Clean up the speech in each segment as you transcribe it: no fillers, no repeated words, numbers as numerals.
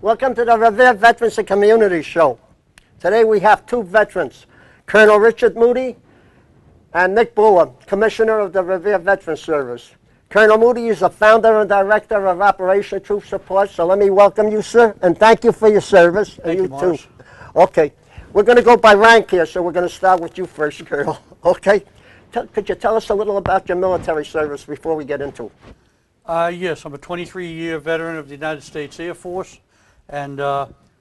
Welcome to the Revere Veterans and Community Show. Today we have two veterans, Colonel Richard Moody and Nick Brewer, Commissioner of the Revere Veterans Service. Colonel Moody is the founder and director of Operation Troop Support, so let me welcome you, sir, and thank you for your service. Thank you, Morris. Too. Okay, we're going to go by rank here, so we're going to start with you first, Colonel. Okay? Could you tell us a little about your military service before we get into it? Yes, I'm a 23-year veteran of the United States Air Force and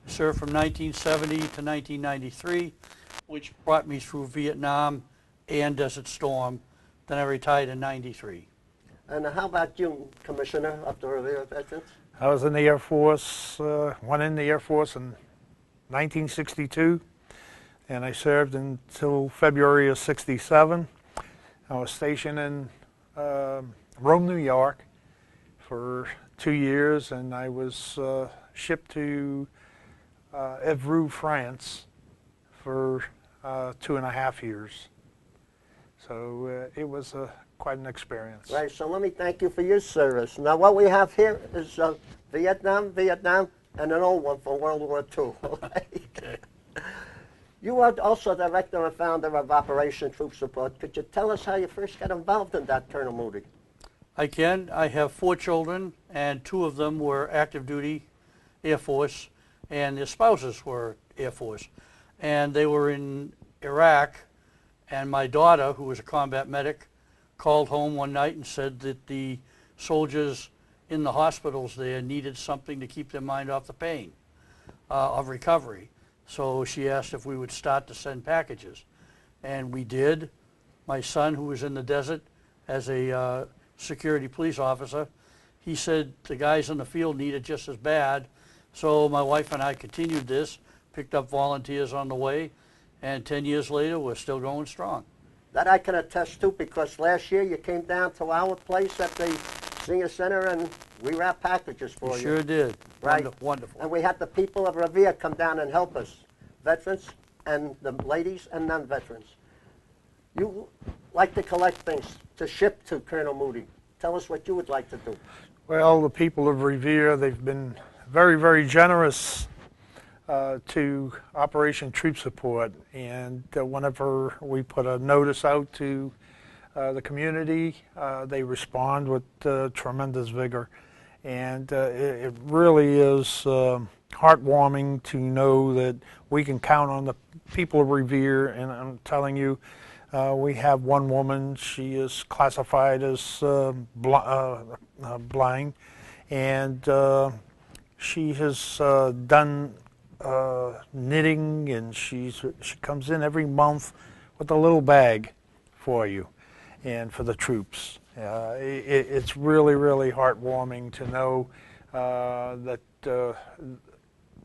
served from 1970 to 1993, which brought me through Vietnam and Desert Storm. Then I retired in 93. And how about you, Commissioner of the Revere Veterans? I was in the Air Force, went in the Air Force in 1962, and I served until February of '67. I was stationed in Rome, New York for 2 years, and I was shipped to Évreux, France for 2.5 years. So it was quite an experience. Right, so let me thank you for your service. Now what we have here is Vietnam, and an old one from World War II. Okay. You are also director and founder of Operation Troop Support. Could you tell us how you first got involved in that, Colonel Moody? I can. I have 4 children, and 2 of them were active duty Air Force, and their spouses were Air Force. And they were in Iraq, and my daughter, who was a combat medic, called home one night and said that the soldiers in the hospitals there needed something to keep their mind off the pain of recovery. So she asked if we would start to send packages. And we did. My son, who was in the desert as a security police officer, he said the guys in the field need it just as bad. So my wife and I continued this, picked up volunteers on the way, and 10 years later, we're still going strong. That I can attest to, because last year you came down to our place at the Senior Center and we wrapped packages for you. Sure did. Right. Wonderful. And we had the people of Revere come down and help us, veterans and the ladies and non-veterans. You like to collect things to ship to Colonel Moody. Tell us what you would like to do. Well, the people of Revere, they've been very, very generous to Operation Troop Support, and whenever we put a notice out to the community, they respond with tremendous vigor, and it really is heartwarming to know that we can count on the people of Revere. And I'm telling you, we have one woman. She is classified as blind, and she has done knitting, and she comes in every month with a little bag for you and for the troops. It's really, really heartwarming to know that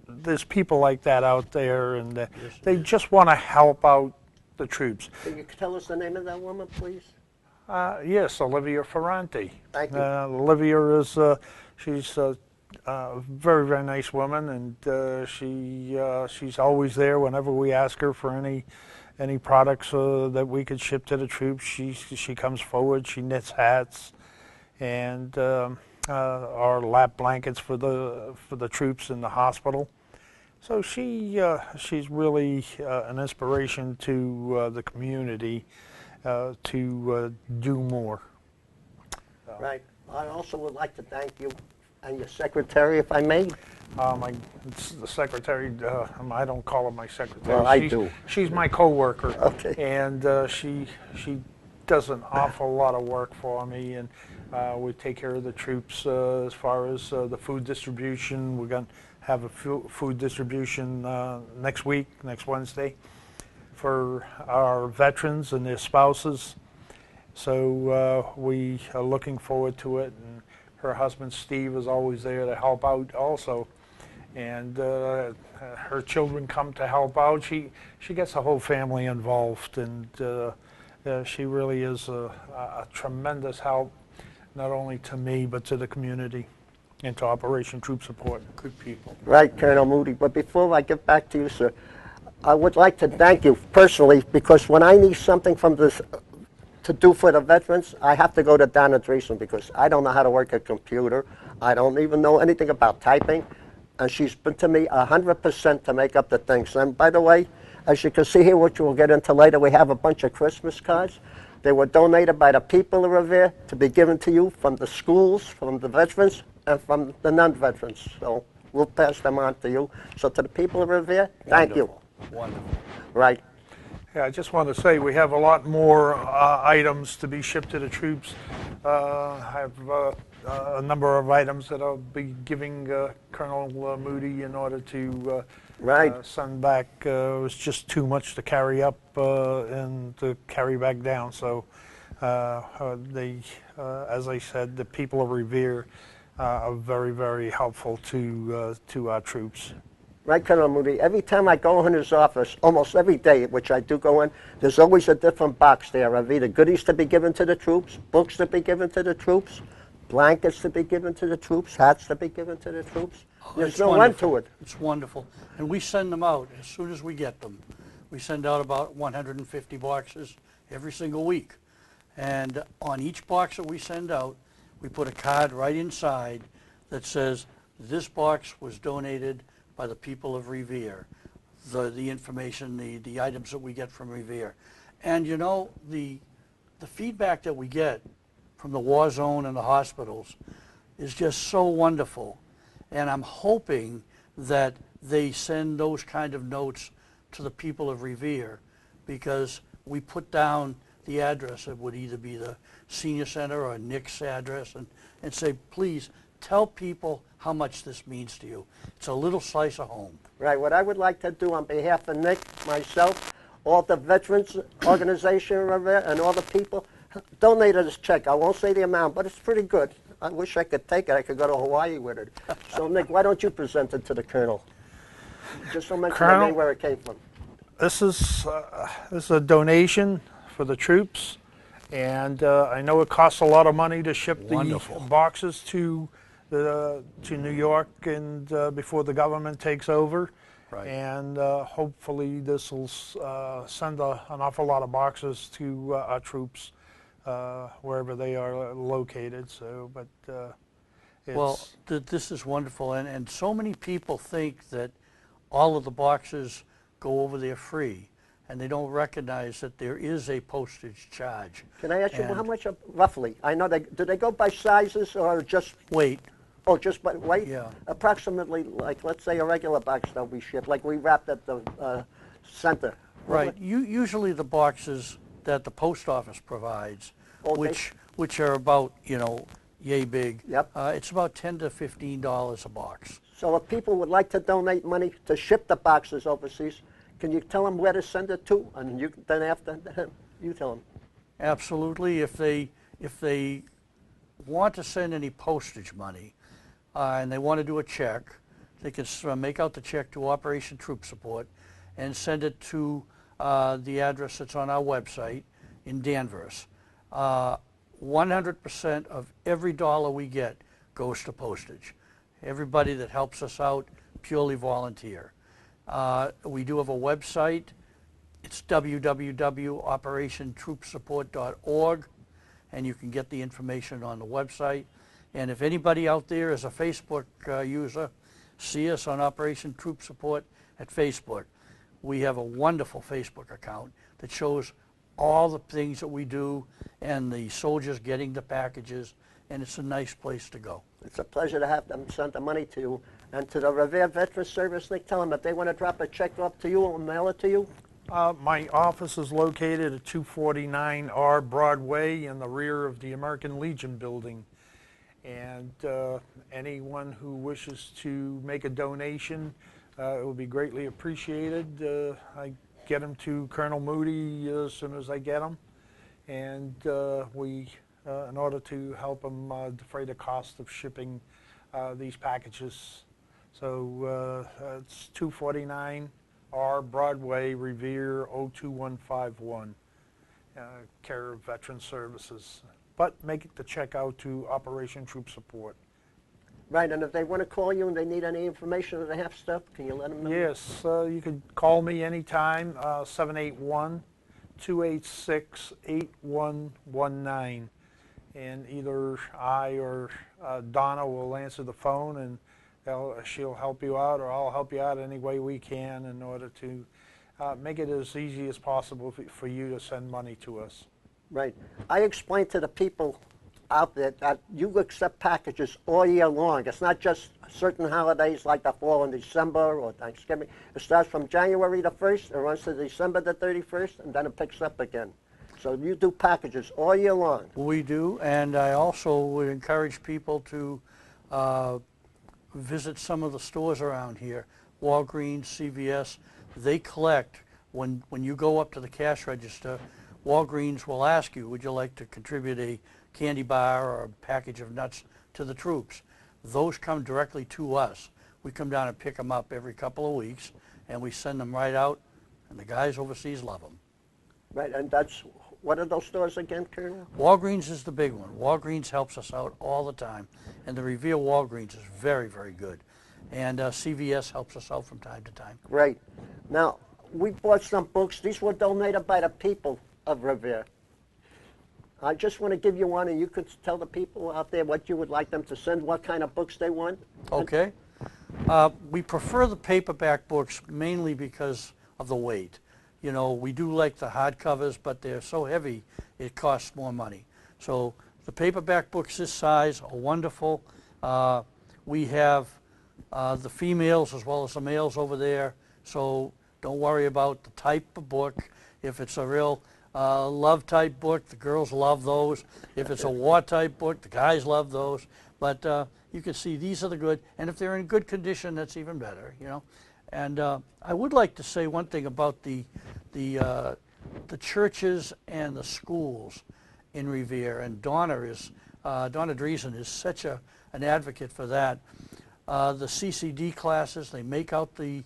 there's people like that out there, and they just want to help out the troops. Can you tell us the name of that woman, please? Yes, Olivia Ferranti. Thank you. Olivia is she's a very, very nice woman, and she's always there whenever we ask her for any products that we could ship to the troops. She comes forward. She knits hats and our lap blankets for the troops in the hospital. So she's really an inspiration to the community to do more. So. Right. I also would like to thank you and your secretary, if I may. The secretary, I don't call her my secretary. Well, I do. She's my co-worker. Okay. And she does an awful lot of work for me, and we take care of the troops as far as the food distribution. We're going to have a food distribution next week, next Wednesday, for our veterans and their spouses. So we are looking forward to it. And her husband Steve is always there to help out also, and her children come to help out. She gets the whole family involved, and she really is a tremendous help, not only to me but to the community and to Operation Troop Support. Good people. Right, Colonel Moody. But before I get back to you, sir, I would like to thank you personally, because when I need something from this to do for the veterans, I have to go to Donna Dreesen, because I don't know how to work a computer. I don't even know anything about typing. and she's been to me 100% to make up the things. And by the way, as you can see here, which we'll get into later, we have a bunch of Christmas cards. They were donated by the people of Revere to be given to you from the schools, from the veterans, and from the non-veterans. So we'll pass them on to you. So to the people of Revere, thank you. Wonderful. Right. Yeah, I just want to say we have a lot more items to be shipped to the troops. I have a number of items that I'll be giving Colonel Moody in order to send back. It was just too much to carry up and to carry back down. So as I said, the people of Revere are very, very helpful to our troops. Right, Colonel Moody, every time I go in his office, almost every day, which I do go in, there's always a different box there of either goodies to be given to the troops, books to be given to the troops, blankets to be given to the troops, hats to be given to the troops. There's no end to it. It's wonderful. And we send them out as soon as we get them. We send out about 150 boxes every single week. And on each box that we send out, we put a card right inside that says, this box was donated by the people of Revere, the information, the items that we get from Revere. And you know, the feedback that we get from the war zone and the hospitals is just so wonderful. And I'm hoping that they send those kind of notes to the people of Revere, because we put down the address. It would either be the senior center or Nick's address, and say, please tell people how much this means to you. It's a little slice of home. Right, what I would like to do on behalf of Nick, myself, all the veterans organization Revere, and all the people, donate this check. I won't say the amount, but it's pretty good. I wish I could take it. I could go to Hawaii with it. So Nick, why don't you present it to the Colonel? Just so mention the name where it came from. This is a donation for the troops, and I know it costs a lot of money to ship the boxes to New York and before the government takes over. Right. And hopefully this will send an awful lot of boxes to our troops wherever they are located. So, but it's well, this is wonderful, and so many people think that all of the boxes go over there free, and they don't recognize that there is a postage charge. Can I ask you how much roughly? I know do they go by sizes or just weight? Oh, just by weight? Yeah. Approximately, like, let's say a regular box that we ship, like we wrapped at the center. Right. Usually the boxes that the post office provides, which are about, yay big. Yep. It's about $10 to $15 a box. So if people would like to donate money to ship the boxes overseas, can you tell them where to send it to? And then after you tell them. Absolutely. If they want to send any postage money and they want to do a check, they can make out the check to Operation Troop Support and send it to the address that's on our website in Danvers. 100% of every dollar we get goes to postage. Everybody that helps us out, purely volunteer. We do have a website. It's www.operationtroopsupport.org, and you can get the information on the website. And if anybody out there is a Facebook user, see us on Operation Troop Support at Facebook. We have a wonderful Facebook account that shows all the things that we do and the soldiers getting the packages, and it's a nice place to go. It's a pleasure to have them send the money to you. And to the Revere Veterans Service, Nick, tell them if they want to drop a check off to you or mail it to you. My office is located at 249R Broadway in the rear of the American Legion building. And anyone who wishes to make a donation, it will be greatly appreciated. I get them to Colonel Moody as soon as I get them. And in order to help them defray the cost of shipping these packages. So it's 249R Broadway, Revere 02151, care of Veteran Services. But make the check out to Operation Troop Support. Right, and if they want to call you and they need any information or they have stuff, can you let them know? Yes, you can call me anytime, 781-286-8119. And either I or Donna will answer the phone and she'll help you out, or I'll help you out any way we can in order to make it as easy as possible for you to send money to us. Right. I explained to the people out there that you accept packages all year long. It's not just certain holidays like the fall in December or Thanksgiving. It starts from January the 1st, it runs to December the 31st, and then it picks up again. So you do packages all year long. We do, and I also would encourage people to visit some of the stores around here. Walgreens, CVS, they collect. When you go up to the cash register, Walgreens will ask you, would you like to contribute a candy bar or a package of nuts to the troops? Those come directly to us. We come down and pick them up every couple of weeks, and we send them right out, and the guys overseas love them. Right, and that's, what are those stores again, Colonel? Walgreens is the big one. Walgreens helps us out all the time, and the Revere Walgreens is very, very good. And CVS helps us out from time to time. Great. Now, we bought some books. These were donated by the people of Revere. I just want to give you one, and you could tell the people out there what you would like them to send, what kind of books they want. Okay. We prefer the paperback books mainly because of the weight. You know, we do like the hardcovers, but they're so heavy, it costs more money. So the paperback books this size are wonderful. We have the females as well as the males over there, so don't worry about the type of book. If it's a real love type book, the girls love those. If it's a war type book, the guys love those. But you can see these are the good, and if they're in good condition, that's even better, you know. And I would like to say one thing about the churches and the schools in Revere, and Donna Driesen is such an advocate for that. The CCD classes, they make out the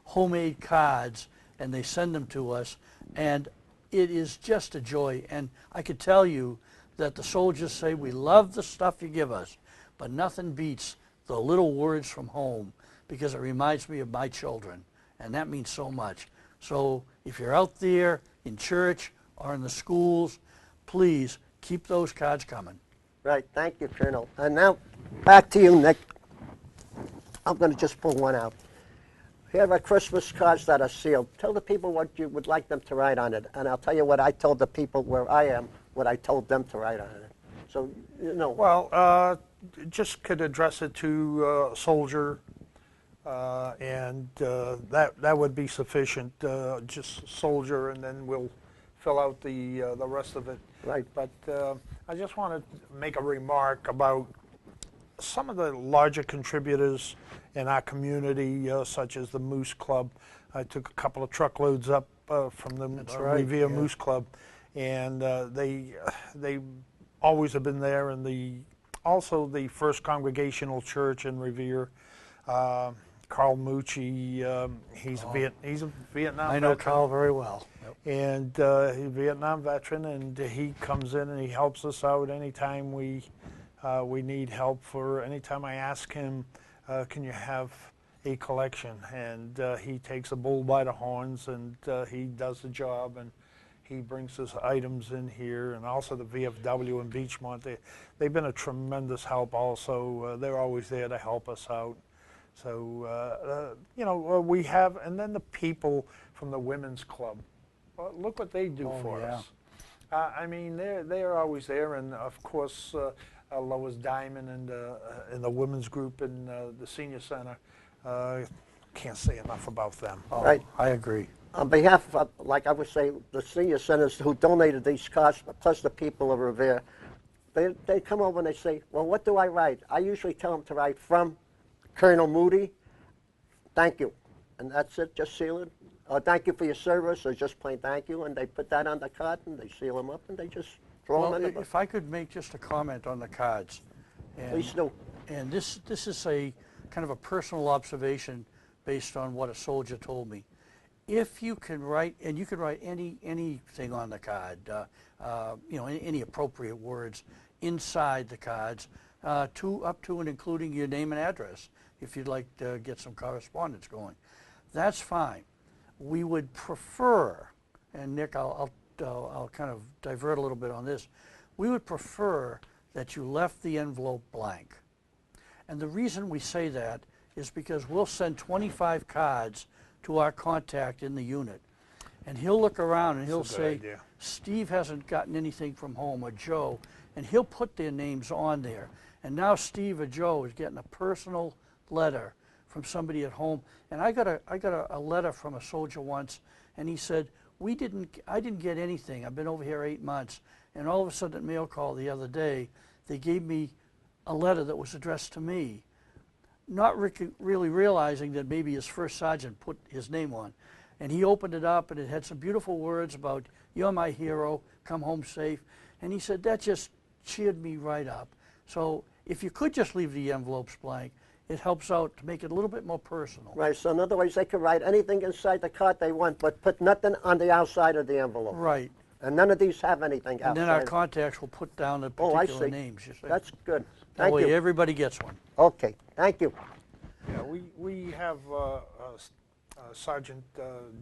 homemade cards and they send them to us, and it is just a joy. And I could tell you that the soldiers say, we love the stuff you give us, but nothing beats the little words from home, because it reminds me of my children, and that means so much. So if you're out there in church or in the schools, please keep those cards coming. Right, thank you, Colonel. And now, back to you, Nick. I'm going to just pull one out. Here are Christmas cards that are sealed. Tell the people what you would like them to write on it, and I'll tell you what I told the people where I am, what I told them to write on it. So, you know. Well, just could address it to a soldier, and that would be sufficient. Just soldier, and then we'll fill out the rest of it. Right. But I just want to make a remark about some of the larger contributors in our community, such as the Moose Club. I took a couple of truckloads up from the Revere Moose Club, and they always have been there. And also the First Congregational Church in Revere. Carl Mucci, he's a Vietnam I know veteran. Carl very well. Yep. And he's a Vietnam veteran, and he comes in and he helps us out anytime we need help. For anytime I ask him, can you have a collection? And he takes a bull by the horns, and he does the job, and he brings his items in here. And also the VFW in Beachmont, they've been a tremendous help also. They're always there to help us out. So, you know, we have, and then the people from the Women's Club. Well, look what they do for us. I mean, they're always there, and of course, Lois Diamond and the women's group in the senior center. Can't say enough about them. Oh, Right. I agree. On behalf of, like I would say, the senior centers who donated these cards, plus the people of Revere, they come over and they say, well, what do I write? I usually tell them to write from Colonel Moody, thank you. And that's it, just seal it. Or thank you for your service, or just plain thank you. And they put that on the card, and they seal them up, and they just throw them in the book. If I could make just a comment on the cards. And, Please do. And this is a kind of a personal observation based on what a soldier told me. If you can write, and you can write anything on the card, you know, any appropriate words inside the cards, up to and including your name and address, if you'd like to get some correspondence going. That's fine. We would prefer, and Nick, I'll kind of divert a little bit on this. We would prefer that you left the envelope blank. And the reason we say that is because we'll send 25 cards to our contact in the unit. And he'll look around and he'll That's a good say, idea. Steve hasn't gotten anything from home, or Joe, and he'll put their names on there. And now Steve or Joe is getting a personal letter from somebody at home. And I got a letter from a soldier once, and he said, I didn't get anything. I've been over here 8 months. And all of a sudden at mail call the other day, they gave me a letter that was addressed to me, not really realizing that maybe his first sergeant put his name on. And he opened it up, and it had some beautiful words about, you're my hero, come home safe. And he said, that just cheered me right up. So if you could just leave the envelopes blank, it helps out to make it a little bit more personal. Right, so in other words, they could write anything inside the card they want, but put nothing on the outside of the envelope. Right. And none of these have anything outside. And then our contacts will put down the Oh, I particular see. names. You see. That's good. That Thank way you. everybody gets one. Okay, thank you. Yeah, we have Sergeant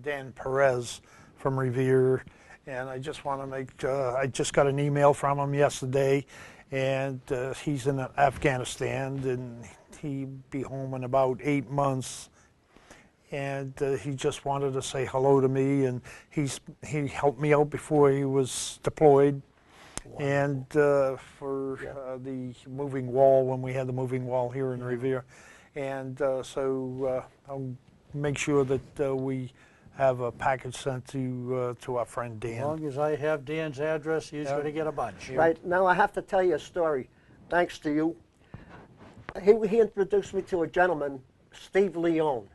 Dan Perez from Revere, and I just want to make, I just got an email from him yesterday, and he's in Afghanistan, and he'll be home in about 8 months. And he just wanted to say hello to me, and he helped me out before he was deployed. Wonderful. And for the moving wall, when we had the moving wall here in Revere. And so I'll make sure that we have a package sent to our friend Dan. As long as I have Dan's address, he's going to get a bunch. Right, now I have to tell you a story, thanks to you. He introduced me to a gentleman, Steve Leone.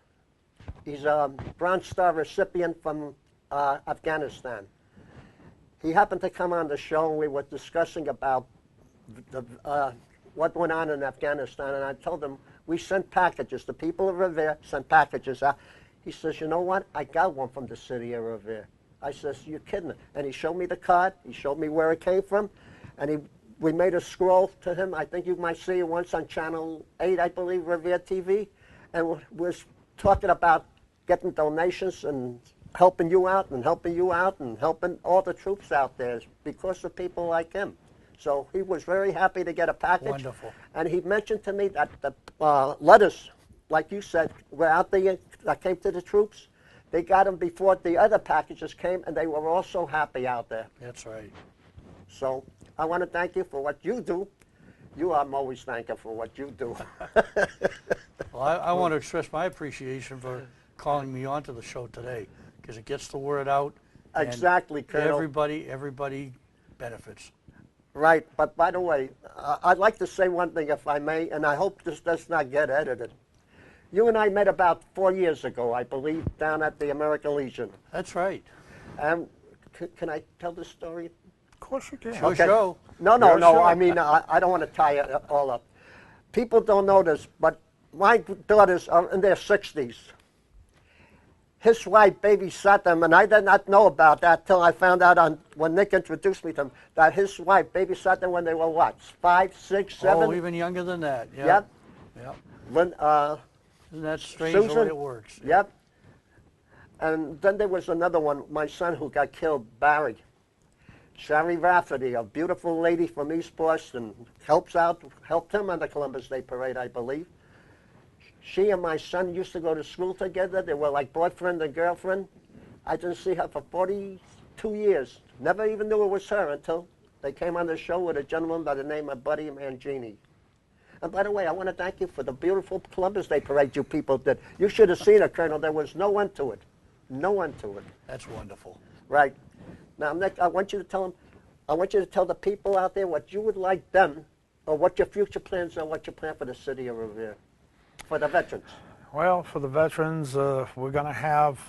He's a Bronze Star recipient from Afghanistan. He happened to come on the show, and we were discussing about what went on in Afghanistan, and I told him we sent packages. The people of Revere sent packages out. He says, you know what? I got one from the city of Revere. I says, you're kidding. And he showed me the card. He showed me where it came from, and we made a scroll to him. I think you might see it once on Channel 8, I believe, Revere TV, and we're talking about getting donations and helping you out and helping you out and helping all the troops out there because of people like him. So he was very happy to get a package. Wonderful. And he mentioned to me that the letters, like you said, were out there that came to the troops. They got them before the other packages came, and they were all so happy out there. That's right. So I want to thank you for what you do. I'm always thankful for what you do. Well, I want to express my appreciation for calling me onto the show today, because it gets the word out. and Exactly, Colonel. Everybody benefits. Right, but by the way, I'd like to say one thing, if I may, and I hope this does not get edited. You and I met about 4 years ago, I believe, down at the American Legion. That's right. And can I tell this story? Of course you can. Your show. No, Your show. I mean, I don't want to tie it all up. People don't know this, but my daughters are in their 60s. His wife babysat them, and I did not know about that till I found out when Nick introduced me to him, that his wife babysat them when they were what, 5, 6, 7? Oh, even younger than that. Yep. Yep. When, Isn't that strange the Susan? way it works? Yep. And then there was another one, my son who got killed, Barry. Shari Rafferty, a beautiful lady from East Boston, helped him on the Columbus Day Parade, I believe. She and my son used to go to school together. They were like boyfriend and girlfriend. I didn't see her for 42 years. Never even knew it was her until they came on the show with a gentleman by the name of Buddy Mangini. And by the way, I want to thank you for the beautiful Columbus Day Parade you people did. You should have seen it, Colonel. There was no end to it. No end to it. That's wonderful. Right. Now, Nick, I want you to tell the people out there what you would like them, or what your future plans are, what you plan for the city of Revere, for the veterans. Well, for the veterans, we're going to have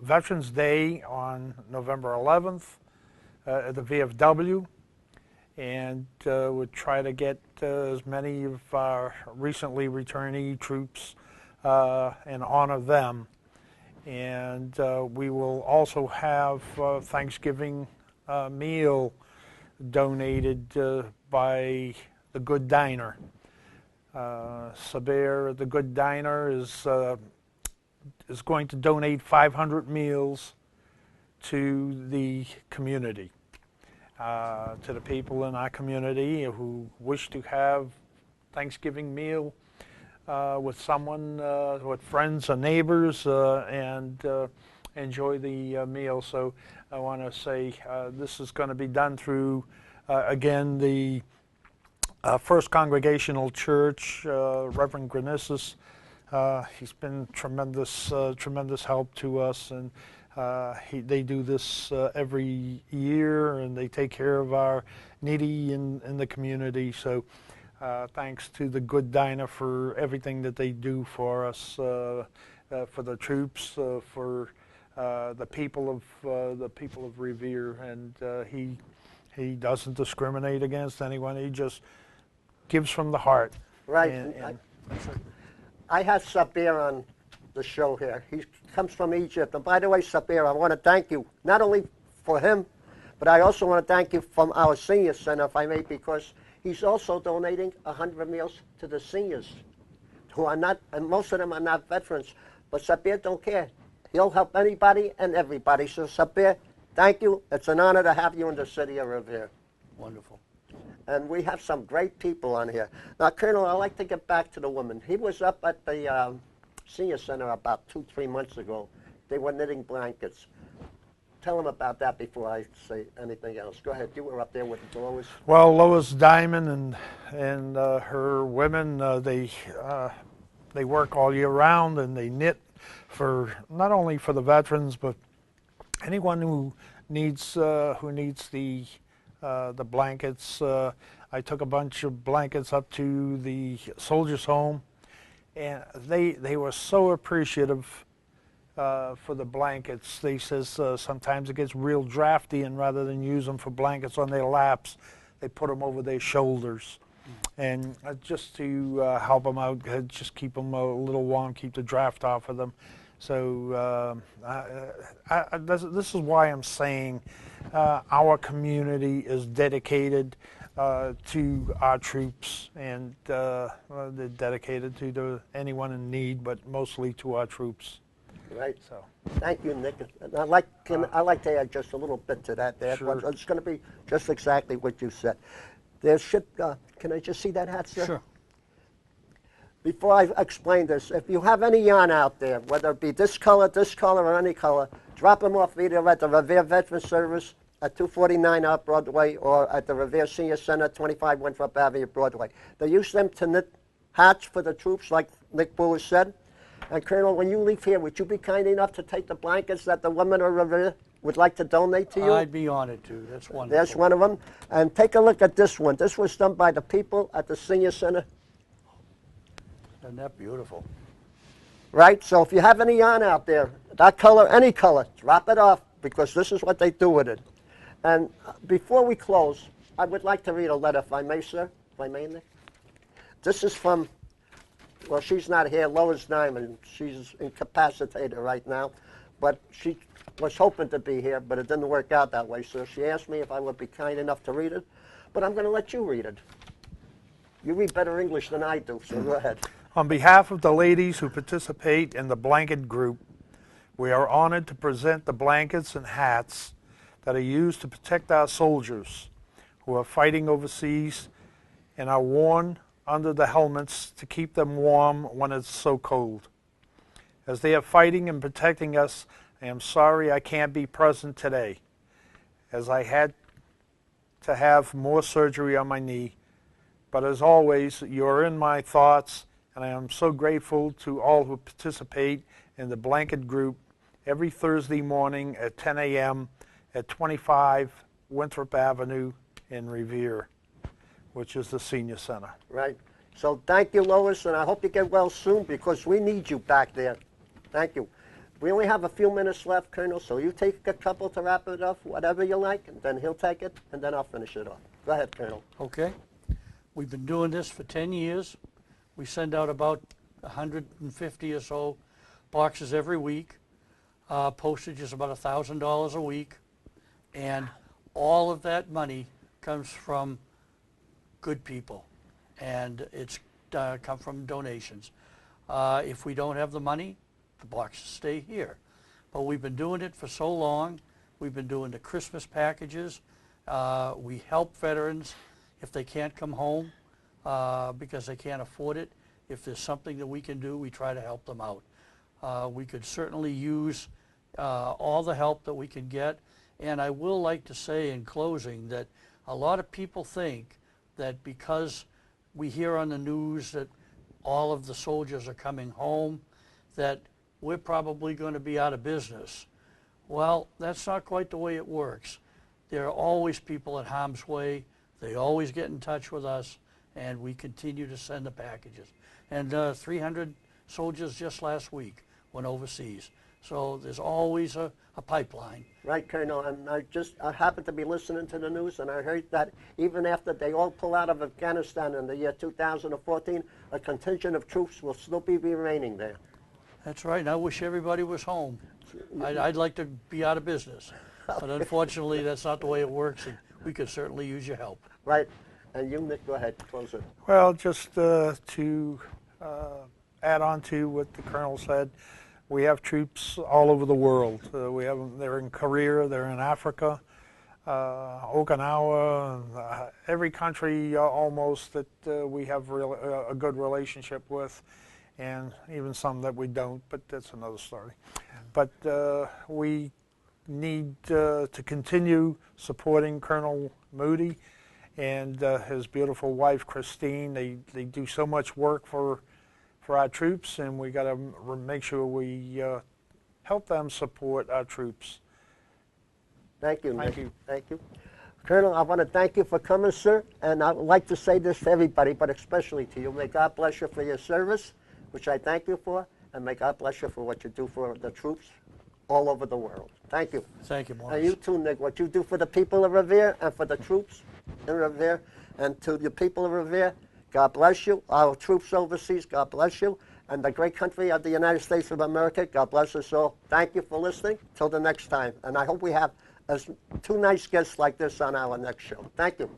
Veterans Day on November 11th at the VFW, and we'll try to get as many of our recently returnee troops and honor them. And we will also have Thanksgiving meal donated by the Good Diner. Sabir, the Good Diner, is going to donate 500 meals to the community, to the people in our community who wish to have Thanksgiving meal with someone, with friends or neighbors, and enjoy the meal. So I want to say this is going to be done through, again, the First Congregational Church, Reverend Grenissus. He's been tremendous help to us, and they do this every year, and they take care of our needy in the community. So thanks to the Good Diner for everything that they do for us, for the troops, for the people of Revere, and he doesn't discriminate against anyone. He just gives from the heart. Right. And I had Sabir on the show here. He comes from Egypt. And by the way, Sabir, I want to thank you, not only for him, but I also want to thank you from our senior center, if I may, because he's also donating 100 meals to the seniors who are not, and most of them are not veterans. But Sabir don't care. He'll help anybody and everybody. So Sabir, thank you. It's an honor to have you in the city of Revere. Wonderful. And we have some great people on here. Now, Colonel, I'd like to get back to the woman. He was up at the senior center about 2-3 months ago. They were knitting blankets. Tell him about that before I say anything else. Go ahead. You were up there with Lois. well, Lois Diamond and her women, they work all year round, and they knit for not only for the veterans, but anyone who needs the blankets. I took a bunch of blankets up to the soldiers' home, and they were so appreciative for the blankets. They says sometimes it gets real drafty, and rather than use them for blankets on their laps, they put them over their shoulders, and just to help them out, just keep them a little warm, keep the draft off of them. So this is why I'm saying our community is dedicated to our troops, and they're dedicated to anyone in need, but mostly to our troops. Right. So Thank you, Nick. And I'd like to add just a little bit to that there. Sure. It's going to be just exactly what you said. There should, can I just see that hat, sir? Sure. Before I explain this, if you have any yarn out there, whether it be this color, or any color, drop them off either at the Revere Veterans Service at 249 Out Broadway or at the Revere Senior Center, 25 Winthrop Avenue, Broadway. They use them to knit hats for the troops, like Nick Brewer said. And Colonel, when you leave here, would you be kind enough to take the blankets that the women of Revere would like to donate to you? I'd be honored to. That's wonderful. There's one of them. And take a look at this one. This was done by the people at the Senior Center. Isn't that beautiful? Right? So if you have any yarn out there, that color, any color, drop it off, because this is what they do with it. And before we close, I would like to read a letter, if I may, sir. If I may, Nick. This is from, well, she's not here, Lois Diamond. She's incapacitated right now, but she was hoping to be here, but it didn't work out that way. So she asked me if I would be kind enough to read it, but I'm going to let you read it. You read better English than I do, so go ahead. on behalf of the ladies who participate in the blanket group, we are honored to present the blankets and hats that are used to protect our soldiers who are fighting overseas and are worn under the helmets to keep them warm when it's so cold. As they are fighting and protecting us, I am sorry I can't be present today, as I had to have more surgery on my knee. But as always, you're in my thoughts, and I am so grateful to all who participate in the blanket group every Thursday morning at 10 a.m. at 25 Winthrop Avenue in Revere, which is the Senior Center. Right. So thank you, Lois, and I hope you get well soon, because we need you back there. Thank you. We only have a few minutes left, Colonel, so you take a couple to wrap it up, whatever you like, and then he'll take it, and then I'll finish it off. Go ahead, Colonel. Okay. We've been doing this for 10 years. We send out about 150 or so boxes every week. Postage is about $1,000 a week. And all of that money comes from good people. And it's come from donations. If we don't have the money, the boxes stay here. But we've been doing it for so long. We've been doing the Christmas packages. We help veterans if they can't come home. because they can't afford it. If there's something that we can do, we try to help them out. We could certainly use all the help that we can get. And I will like to say in closing that a lot of people think that because we hear on the news that all of the soldiers are coming home, that we're probably going to be out of business. Well, that's not quite the way it works. There are always people in harm's way. They always get in touch with us, and we continue to send the packages. And 300 soldiers just last week went overseas. So there's always a pipeline. Right, Colonel, and I happened to be listening to the news, and I heard that even after they all pull out of Afghanistan in the year 2014, a contingent of troops will still be remaining there. That's right, and I wish everybody was home. I'd like to be out of business, but unfortunately that's not the way it works, and we could certainly use your help. Right, and you, Nick, go ahead, close it. Well, just to add on to what the Colonel said, we have troops all over the world. They're in Korea, they're in Africa, Okinawa, every country almost that we have a good relationship with, and even some that we don't, but that's another story. But we need to continue supporting Colonel Moody and his beautiful wife Christine. They do so much work for our troops, and we got to make sure we help them support our troops. Thank you, Nick. Thank you. Thank you. Colonel, I want to thank you for coming, sir, and I would like to say this to everybody, but especially to you. May God bless you for your service, which I thank you for, and may God bless you for what you do for the troops all over the world. Thank you. Thank you, Morris. And you too, Nick, what you do for the people of Revere and for the troops in Revere, and to the people of Revere, God bless you. Our troops overseas, God bless you. And the great country of the United States of America, God bless us all. Thank you for listening. Till the next time. And I hope we have two nice guests like this on our next show. Thank you.